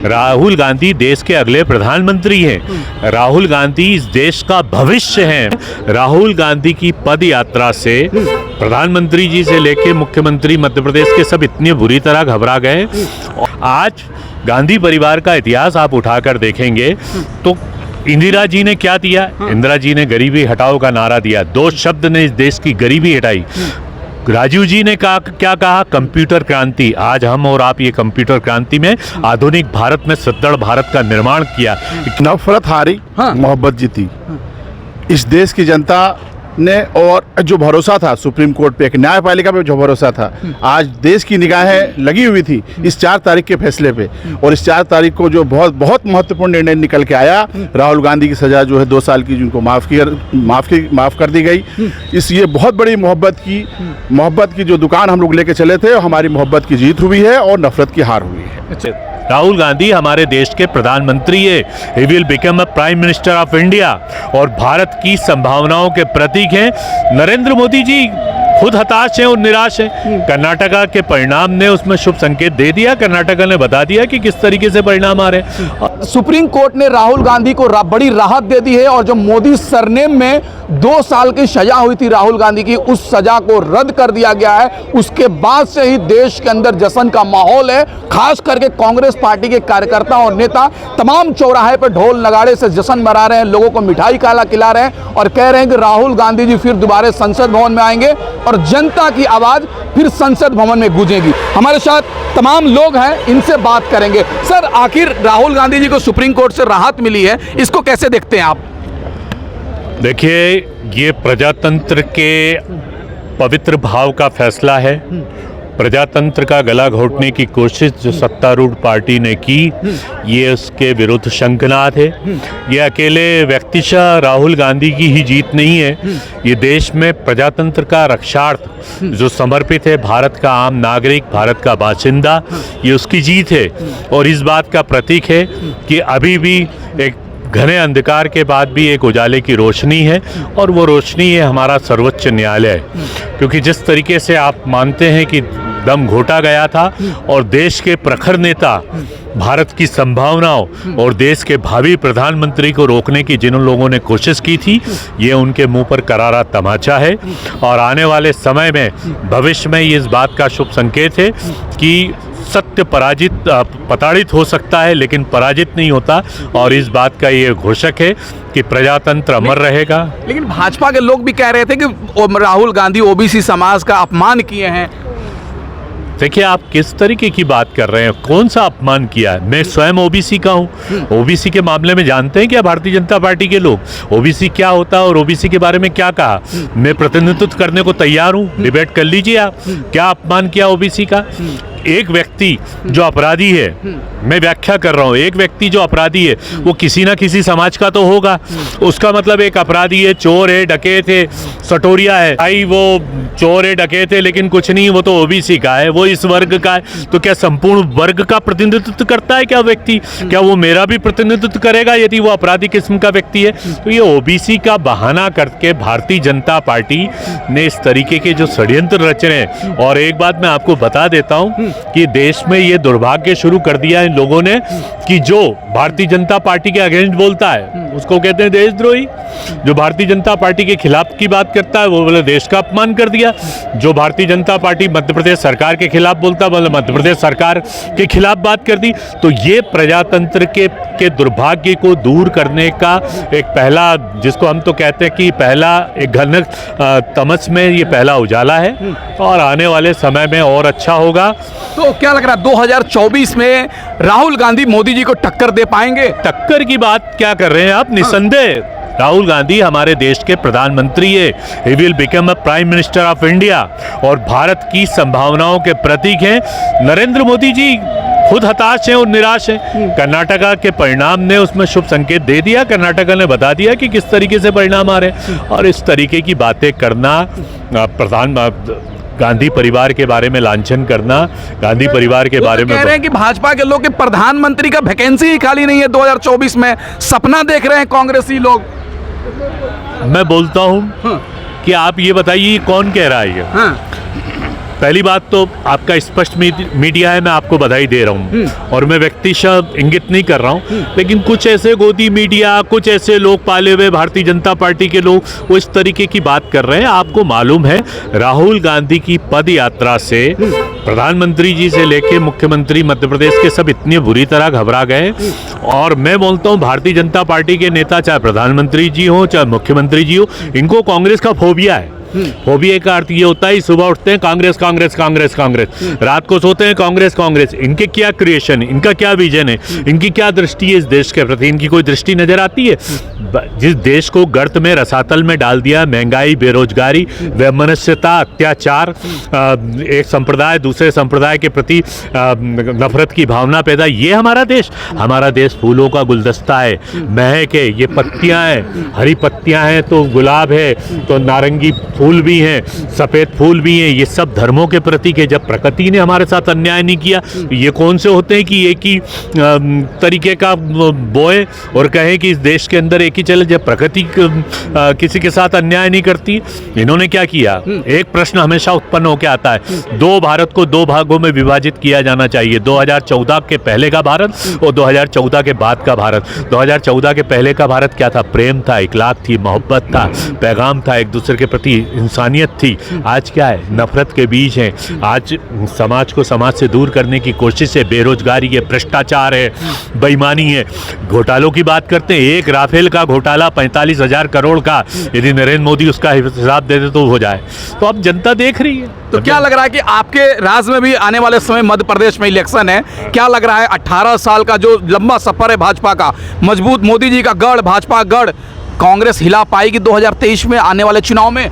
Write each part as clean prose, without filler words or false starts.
राहुल गांधी देश के अगले प्रधानमंत्री हैं। राहुल गांधी इस देश का भविष्य हैं। राहुल गांधी की पद यात्रा से प्रधानमंत्री जी से लेकर मुख्यमंत्री मध्य प्रदेश के सब इतनी बुरी तरह घबरा गए। आज गांधी परिवार का इतिहास आप उठाकर देखेंगे तो इंदिरा जी ने क्या दिया? इंदिरा जी ने गरीबी हटाओ का नारा दिया, 2 शब्द ने इस देश की गरीबी हटाई। राजीव जी ने क्या कहा? कंप्यूटर क्रांति। आज हम और आप ये कंप्यूटर क्रांति में आधुनिक भारत में सुदृढ़ भारत का निर्माण किया। नफरत हारी, मोहब्बत जीती। इस देश की जनता ने और जो भरोसा था सुप्रीम कोर्ट पे, एक न्यायपालिका पे जो भरोसा था, आज देश की निगाहें लगी हुई थी इस 4 तारीख के फैसले पे। और इस 4 तारीख को जो बहुत महत्वपूर्ण निर्णय निकल के आया, राहुल गांधी की सजा जो है 2 साल की, जिनको माफ़ कर दी गई। ये बहुत बड़ी मोहब्बत की जो दुकान हम लोग लेके चले थे, हमारी मोहब्बत की जीत हुई है और नफरत की हार हुई है। राहुल गांधी हमारे देश के प्रधानमंत्री है। He will become a prime minister of India और भारत की संभावनाओं के प्रतीक हैं। नरेंद्र मोदी जी खुद हताश हैं और निराश हैं। कर्नाटका के परिणाम ने उसमें शुभ संकेत दे दिया। कर्नाटका ने बता दिया कि किस तरीके से परिणाम आ रहे हैं। सुप्रीम कोर्ट ने राहुल गांधी को बड़ी राहत दे दी है और जो मोदी सरनेम में 2 साल की सजा हुई थी राहुल गांधी की, उस सजा को रद्द कर दिया गया है। उसके बाद से ही देश के अंदर जश्न का माहौल है। खास करके कांग्रेस पार्टी के कार्यकर्ता और नेता तमाम चौराहे पर ढोल नगाड़े से जश्न मना रहे हैं, लोगों को मिठाई खिला रहे हैं और कह रहे हैं कि राहुल गांधी जी फिर दोबारा संसद भवन में आएंगे और जनता की आवाज फिर संसद भवन में गूंजेगी। हमारे साथ तमाम लोग हैं, इनसे बात करेंगे। सर, आखिर राहुल गांधी जी को सुप्रीम कोर्ट से राहत मिली है, इसको कैसे देखते हैं आप? देखिए, ये प्रजातंत्र के पवित्र भाव का फैसला है। प्रजातंत्र का गला घोटने की कोशिश जो सत्तारूढ़ पार्टी ने की, ये उसके विरुद्ध शंखनाद है। ये अकेले व्यक्तिशः राहुल गांधी की ही जीत नहीं है। ये देश में प्रजातंत्र का रक्षार्थ जो समर्पित है, भारत का आम नागरिक, भारत का बाशिंदा, ये उसकी जीत है। और इस बात का प्रतीक है कि अभी भी एक घने अंधकार के बाद भी एक उजाले की रोशनी है और वो रोशनी है हमारा सर्वोच्च न्यायालय। क्योंकि जिस तरीके से आप मानते हैं कि दम घोटा गया था और देश के प्रखर नेता भारत की संभावनाओं और देश के भावी प्रधानमंत्री को रोकने की जिन लोगों ने कोशिश की थी, ये उनके मुंह पर करारा तमाचा है। और आने वाले समय में, भविष्य में, ये इस बात का शुभ संकेत है कि सत्य प्रताड़ित हो सकता है लेकिन पराजित नहीं होता। और इस बात का ये घोषक है कि प्रजातंत्र अमर रहेगा। लेकिन भाजपा के लोग भी कह रहे थे कि राहुल गांधी ओबीसी समाज का अपमान किए हैं। देखिए, आप किस तरीके की बात कर रहे हैं? कौन सा अपमान किया है? मैं स्वयं ओबीसी का हूँ। ओबीसी के मामले में जानते हैं क्या भारतीय जनता पार्टी के लोग ओबीसी क्या होता है और ओबीसी के बारे में क्या कहा? मैं प्रतिनिधित्व करने को तैयार हूँ, डिबेट कर लीजिए आप। क्या अपमान किया ओबीसी का? एक व्यक्ति जो अपराधी है, मैं व्याख्या कर रहा हूँ, एक व्यक्ति जो अपराधी है वो किसी ना किसी समाज का तो होगा। उसका मतलब एक अपराधी है, चोर है, डकैत है, सटोरिया है, भाई वो चोर है, डकैत है, लेकिन कुछ नहीं, वो तो ओबीसी का है, वो इस वर्ग का है। तो क्या संपूर्ण वर्ग का प्रतिनिधित्व करता है क्या व्यक्ति? क्या वो मेरा भी प्रतिनिधित्व करेगा यदि वो अपराधी किस्म का व्यक्ति है? तो ये ओबीसी का बहाना करके भारतीय जनता पार्टी ने इस तरीके के जो षड्यंत्र रच रहे हैं। और एक बात मैं आपको बता देता हूँ कि देश में ये दुर्भाग्य शुरू कर दिया इन लोगों ने कि जो भारतीय जनता पार्टी के अगेंस्ट बोलता है उसको कहते हैं देशद्रोही। जो भारतीय जनता पार्टी के खिलाफ की बात करता है वो बोले देश का अपमान कर दिया। जो भारतीय जनता पार्टी मध्य प्रदेश सरकार के खिलाफ बोलता है बोले मध्य प्रदेश सरकार के खिलाफ बात कर दी। तो ये प्रजातंत्र के दुर्भाग्य को दूर करने का एक पहला, जिसको हम तो कहते हैं कि पहला एक घन तमस में ये पहला उजाला है और आने वाले समय में और अच्छा होगा। तो क्या लग रहा है 2024 में राहुल गांधी मोदी जी को टक्कर दे पाएंगे? टक्कर की बात क्या कर रहे हैं आप? निसंदेह राहुल गांधी हमारे देश के प्रधानमंत्री है। He will become a prime minister of India और भारत की संभावनाओं के प्रतीक हैं। नरेंद्र मोदी जी खुद हताश हैं और निराश हैं। कर्नाटका के परिणाम ने उसमें शुभ संकेत दे दिया। कर्नाटका ने बता दिया कि किस तरीके से परिणाम आ रहे हैं। और इस तरीके की बातें करना, गांधी परिवार के बारे में लांछन करना, गांधी परिवार के बारे में कह रहे हैं कि भाजपा के लोग प्रधानमंत्री का वैकेंसी ही खाली नहीं है 2024 में, सपना देख रहे हैं कांग्रेसी लोग। मैं बोलता हूं कि आप ये बताइए कौन कह रहा है ये? पहली बात तो आपका स्पष्ट मीडिया है, मैं आपको बधाई दे रहा हूँ और मैं व्यक्तिशः इंगित नहीं कर रहा हूँ, लेकिन कुछ ऐसे गोदी मीडिया, कुछ ऐसे लोग पाले हुए भारतीय जनता पार्टी के लोग वो इस तरीके की बात कर रहे हैं। आपको मालूम है राहुल गांधी की पद यात्रा से प्रधानमंत्री जी से लेके मुख्यमंत्री मध्य प्रदेश के सब इतनी बुरी तरह घबरा गए, और मैं बोलता हूँ भारतीय जनता पार्टी के नेता, चाहे प्रधानमंत्री जी हो चाहे मुख्यमंत्री जी हो, इनको कांग्रेस का फोबिया है। फोबिया का अर्थ ये होता है सुबह उठते हैं कांग्रेस कांग्रेस कांग्रेस कांग्रेस, रात को सोते हैं कांग्रेस कांग्रेस। इनके क्या क्रिएशन, इनका क्या विजन है, इनकी क्या दृष्टि है इस देश के प्रति, इनकी कोई दृष्टि नजर आती है? जिस देश को गर्त में रसातल में डाल दिया, महंगाई, बेरोजगारी, वैमनस्यता, अत्याचार, एक संप्रदाय दूसरे संप्रदाय के प्रति नफरत की भावना पैदा, ये हमारा देश। हमारा देश फूलों का गुलदस्ता है, महक है, ये पत्तियां हैं, हरी पत्तियां हैं तो गुलाब है, तो नारंगी फूल भी हैं, सफ़ेद फूल भी हैं, ये सब धर्मों के प्रतीक है। जब प्रकृति ने हमारे साथ अन्याय नहीं किया, ये कौन से होते हैं कि एक ही तरीके का बोए और कहें कि इस देश के अंदर एक ही चले? जब प्रकृति किसी के साथ अन्याय नहीं करती। इन्होंने क्या किया? एक प्रश्न हमेशा उत्पन्न होकर आता है, दो भारत को दो भागों में विभाजित किया जाना चाहिए, 2014 के पहले का भारत और 2014 के बाद का भारत। 2014 के पहले का भारत क्या था? प्रेम था, इखलाक थी, मोहब्बत था, पैगाम था, एक दूसरे के प्रति इंसानियत थी। आज क्या है? नफरत के बीज हैं। आज समाज को समाज से दूर करने की कोशिश है, बेरोजगारी है, भ्रष्टाचार है, बेईमानी है। घोटालों की बात करते हैं, एक राफेल का घोटाला 45,000 करोड़ का, यदि नरेंद्र मोदी उसका हिसाब दे दे तो हो जाए। तो अब जनता देख रही है। तो क्या लग रहा है कि आपके राज्य में भी आने वाले समय मध्य प्रदेश में इलेक्शन है, क्या लग रहा है 18 साल का जो लंबा सफर है भाजपा का, मजबूत मोदी जी का गढ़, भाजपा गढ़, कांग्रेस हिला पाएगी 2023 में आने वाले चुनाव में?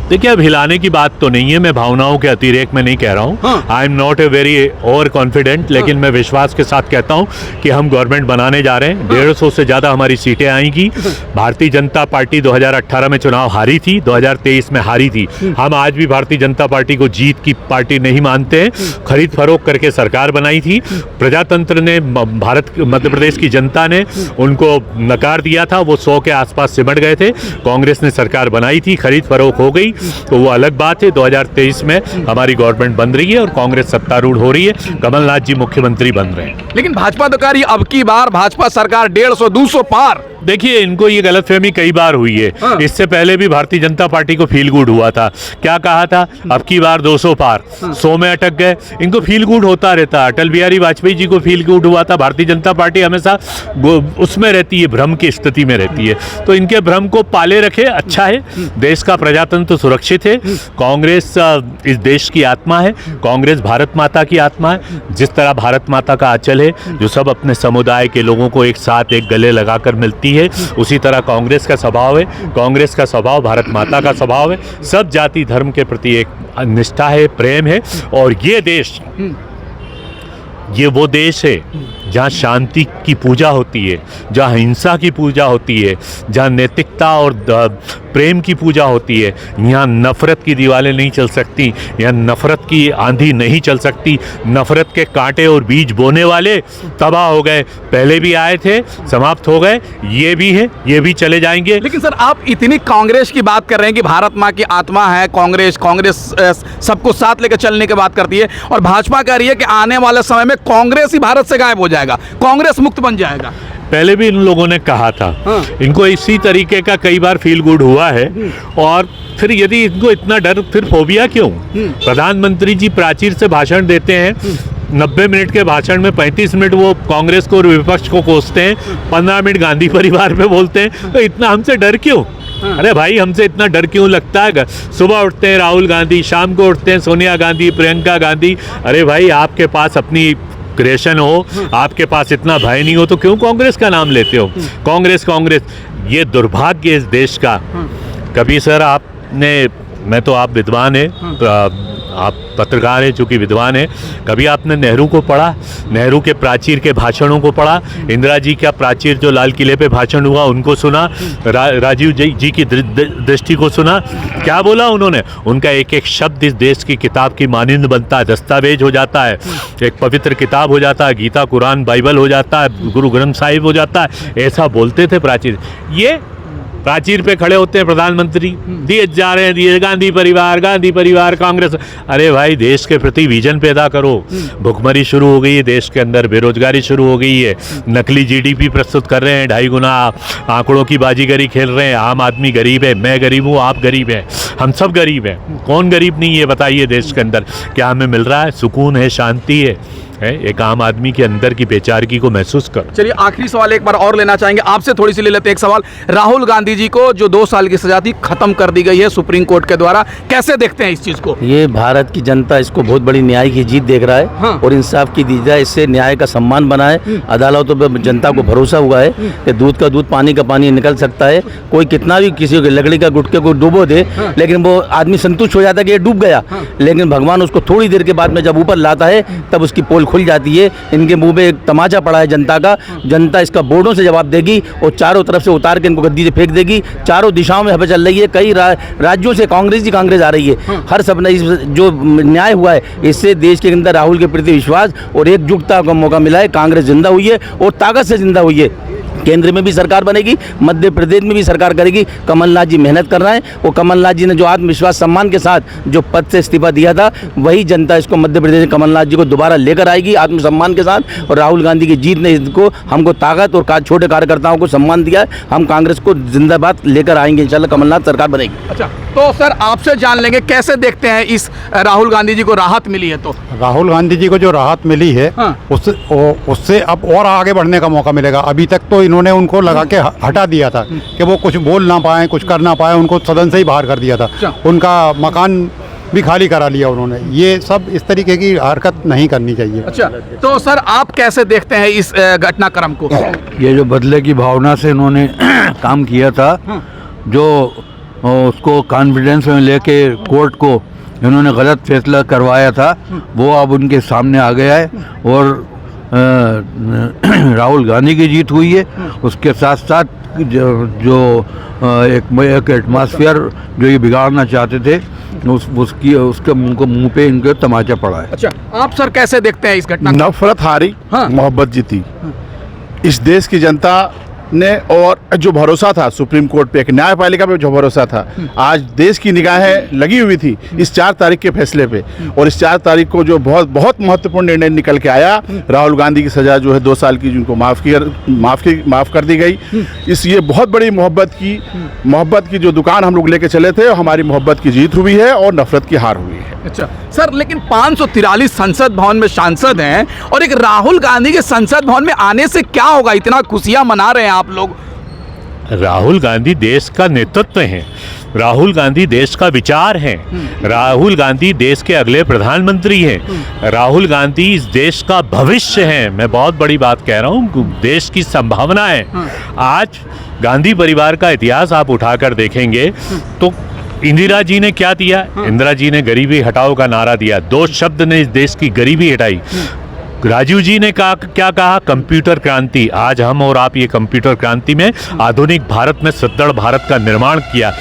देखिए, अब हिलाने की बात तो नहीं है, मैं भावनाओं के अतिरेक में नहीं कह रहा हूँ। I am not a very over confident, लेकिन मैं विश्वास के साथ कहता हूँ कि हम गवर्नमेंट बनाने जा रहे हैं। 150 से ज़्यादा हमारी सीटें आएंगी। भारतीय जनता पार्टी 2018 में चुनाव हारी थी, 2023 में हारी थी। हम आज भी भारतीय जनता पार्टी को जीत की पार्टी नहीं मानते हैं। खरीद फरोख्त करके सरकार बनाई थी, प्रजातंत्र ने, मध्य प्रदेश की जनता ने उनको नकार दिया था, वो 100 के आसपास सिमट गए थे। कांग्रेस ने सरकार बनाई थी, खरीद फरोख्त हो गई, तो वो अलग बात है। 2023 में हमारी गवर्नमेंट बन रही है और कांग्रेस सत्तारूढ़ हो रही है, कमलनाथ जी मुख्यमंत्री बन रहे हैं। लेकिन भाजपा तो कह रही है अब की बार भाजपा सरकार 150-200 पार। देखिए, इनको ये गलतफहमी कई बार हुई है। इससे पहले भी भारतीय जनता पार्टी को फील गुड हुआ था। क्या कहा था? अब की बार 200 पार, 100 में अटक गए। इनको फील गुड होता रहता। अटल बिहारी वाजपेयी जी को फील गुड हुआ था। भारतीय जनता पार्टी हमेशा उसमें रहती है, भ्रम की स्थिति में रहती है। तो इनके भ्रम को पाले रखे, अच्छा है। देश का प्रजातंत्र सुरक्षित है। कांग्रेस इस देश की आत्मा है, कांग्रेस भारत माता की आत्मा है। जिस तरह भारत माता का आंचल है, जो सब अपने समुदाय के लोगों को एक साथ एक गले लगाकर मिलती है, उसी तरह कांग्रेस का स्वभाव है। कांग्रेस का स्वभाव भारत माता का स्वभाव है। सब जाति धर्म के प्रति एक निष्ठा है, प्रेम है। और ये देश, ये वो देश है जहाँ शांति की पूजा होती है, जहाँ हिंसा की पूजा होती है, जहाँ नैतिकता और प्रेम की पूजा होती है। यहाँ नफ़रत की दीवारें नहीं चल सकती, यहाँ नफ़रत की आंधी नहीं चल सकती। नफ़रत के कांटे और बीज बोने वाले तबाह हो गए, पहले भी आए थे, समाप्त हो गए, ये भी है, ये भी चले जाएंगे। लेकिन सर, आप इतनी कांग्रेस की बात कर रहे हैं कि भारत माँ की आत्मा है कांग्रेस, कांग्रेस सबको साथ लेकर चलने की बात करती है, और भाजपा कह रही है कि आने वाले समय में कांग्रेस ही भारत से गायब हो जाएगा, कांग्रेस मुक्त बन जाएगा। पहले भी इन लोगों ने कहा था। इनको इसी तरीके का कई बार फील गुड हुआ है। और फिर यदि इनको इतना डर, फिर फोबिया क्यों? प्रधानमंत्री जी प्राचीर से भाषण देते हैं, 90 मिनट के भाषण में 35 मिनट वो कांग्रेस को और विपक्ष को कोसते हैं, 15 मिनट गांधी परिवार पे बोलते हैं। तो इतना हमसे डर क्यों? अरे भाई, हमसे इतना डर क्यों लगता है? सुबह उठते हैं राहुल गांधी, शाम को उठते हैं सोनिया गांधी, प्रियंका गांधी। अरे भाई, आपके पास अपनी क्रिएशन हो, आपके पास इतना भय नहीं हो, तो क्यों कांग्रेस का नाम लेते हो? कांग्रेस कांग्रेस, ये दुर्भाग्य है इस देश का। कभी सर आपने, मैं तो, आप विद्वान है, आप पत्रकार हैं चूँकि विद्वान है, कभी आपने नेहरू को पढ़ा? नेहरू के प्राचीर के भाषणों को पढ़ा? इंदिरा जी का प्राचीर जो लाल किले पे भाषण हुआ उनको सुना? राजीव जी की दृष्टि को सुना? क्या बोला उन्होंने? उनका एक एक शब्द इस देश की किताब की मानिंद बनता है, दस्तावेज हो जाता है, एक पवित्र किताब हो जाता है, गीता कुरान बाइबल हो जाता है, गुरु ग्रंथ साहिब हो जाता है। ऐसा बोलते थे प्राचीर। ये प्राचीर पे खड़े होते हैं प्रधानमंत्री, दिए जा रहे हैं, दिए गांधी परिवार कांग्रेस। अरे भाई, देश के प्रति विजन पैदा करो। भुखमरी शुरू हो गई है देश के अंदर, बेरोजगारी शुरू हो गई है, नकली जीडीपी प्रस्तुत कर रहे हैं, 2.5 गुना आंकड़ों की बाजीगरी खेल रहे हैं। आम आदमी गरीब है, मैं गरीब हूँ, आप गरीब हैं, हम सब गरीब हैं। कौन गरीब नहीं है बताइए देश के अंदर? क्या हमें मिल रहा है? सुकून है, शांति है? एक आम आदमी के अंदर की बेचारगी को महसूस करो। चलिए, आखिरी सवाल एक बार और लेना चाहेंगे आपसे, थोड़ी सी ले लेते हैं एक सवाल। राहुल गांधी जी को जो 2 साल की सजा थी खत्म कर दी गई है सुप्रीम कोर्ट के द्वारा, कैसे देखते हैं इस चीज को? ये भारत की जनता इसको बहुत बड़ी न्याय की जीत देख रहा है। हाँ। और इंसाफ की दी जाए, इससे न्याय का सम्मान बना है। अदालतों पर जनता को भरोसा हुआ है कि दूध का दूध पानी का पानी निकल सकता है। कोई कितना भी किसी को लकड़ी का गुटके को डूबो दे, लेकिन वो आदमी संतुष्ट हो जाता है कि ये डूब गया, लेकिन भगवान उसको थोड़ी देर के बाद में जब ऊपर लाता है तब उसकी पोल खुल जाती है। इनके मुंह में एक तमाचा पड़ा है जनता का। जनता इसका बोर्डों से जवाब देगी और चारों तरफ से उतार के इनको गद्दी से फेंक देगी। चारों दिशाओं में हवा चल रही है, कई राज्यों से कांग्रेस आ रही है। हर सब ने जो न्याय हुआ है, इससे देश के अंदर राहुल के प्रति विश्वास और एकजुटता का मौका मिला है। कांग्रेस जिंदा हुई है और ताकत से जिंदा हुई है। केंद्र में भी सरकार बनेगी, मध्य प्रदेश में भी सरकार करेगी। कमलनाथ जी मेहनत कर रहे हैं और कमलनाथ जी ने जो आत्मविश्वास सम्मान के साथ जो पद से इस्तीफा दिया था, वही जनता इसको मध्य प्रदेश में कमलनाथ जी को दोबारा लेकर आएगी आत्मसम्मान के साथ। और राहुल गांधी की जीत ने इसको हमको ताकत और छोटे कार्यकर्ताओं को सम्मान दिया है। हम कांग्रेस को जिंदाबाद लेकर आएंगे, इंशाल्लाह कमलनाथ सरकार बनेगी। अच्छा, तो सर आपसे जान लेंगे कैसे देखते हैं इस राहुल गांधी जी को राहत मिली है? तो राहुल गांधी जी को जो राहत मिली है, हाँ। उससे अब और आगे बढ़ने का मौका मिलेगा। अभी तक तो इन्होंने उनको लगा के हटा दिया था कि वो कुछ बोल ना पाए, कुछ कर ना पाए, उनको सदन से ही बाहर कर दिया था। अच्छा। उनका मकान भी खाली करा लिया उन्होंने। ये सब इस तरीके की हरकत नहीं करनी चाहिए। अच्छा, तो सर आप कैसे देखते हैं इस घटनाक्रम को? ये जो बदले की भावना से इन्होंने काम किया था, जो उसको कॉन्फिडेंस में लेके कोर्ट को इन्होंने गलत फैसला करवाया था, वो अब उनके सामने आ गया है। और राहुल गांधी की जीत हुई है। उसके साथ साथ जो एक एटमॉस्फेयर जो ये बिगाड़ना चाहते थे, उसके मुंह पे इनके तमाचा पड़ा है। अच्छा, आप सर कैसे देखते हैं इस घटना को? नफरत हारी, हाँ। मोहब्बत जीती। इस देश की जनता ने और जो भरोसा था सुप्रीम कोर्ट पे, एक न्यायपालिका पे जो भरोसा था, आज देश की निगाहें लगी हुई थी इस 4 तारीख के फैसले पे। और इस 4 तारीख को जो बहुत बहुत महत्वपूर्ण निर्णय निकल के आया, राहुल गांधी की सजा जो है 2 साल की, जिनको माफ़ कर दी गई। ये बहुत बड़ी मोहब्बत की जो दुकान हम लोग लेके चले थे, हमारी मोहब्बत की जीत हुई है और नफरत की हार हुई है। अच्छा सर, लेकिन 543 संसद भवन में सांसद हैं और एक राहुल गांधी के संसद भवन में आने से क्या होगा? इतना खुशियां मना रहे हैं आप लोग। राहुल गांधी देश का नेतृत्व हैं, राहुल गांधी देश का विचार हैं, राहुल गांधी देश के अगले प्रधानमंत्री हैं, राहुल गांधी इस देश का भविष्य हैं। मैं बहुत बड़ी बात कह रहा हूँ, देश की संभावना है। आज गांधी परिवार का इतिहास आप उठाकर देखेंगे तो इंदिरा जी ने क्या दिया? इंदिरा जी ने गरीबी हटाओ का नारा दिया, 2 शब्द ने इस देश की गरीबी हटाई। राजीव जी ने क्या कहा? कंप्यूटर क्रांति। आज हम और आप ये कंप्यूटर क्रांति में आधुनिक भारत में सुदृढ़ भारत का निर्माण किया।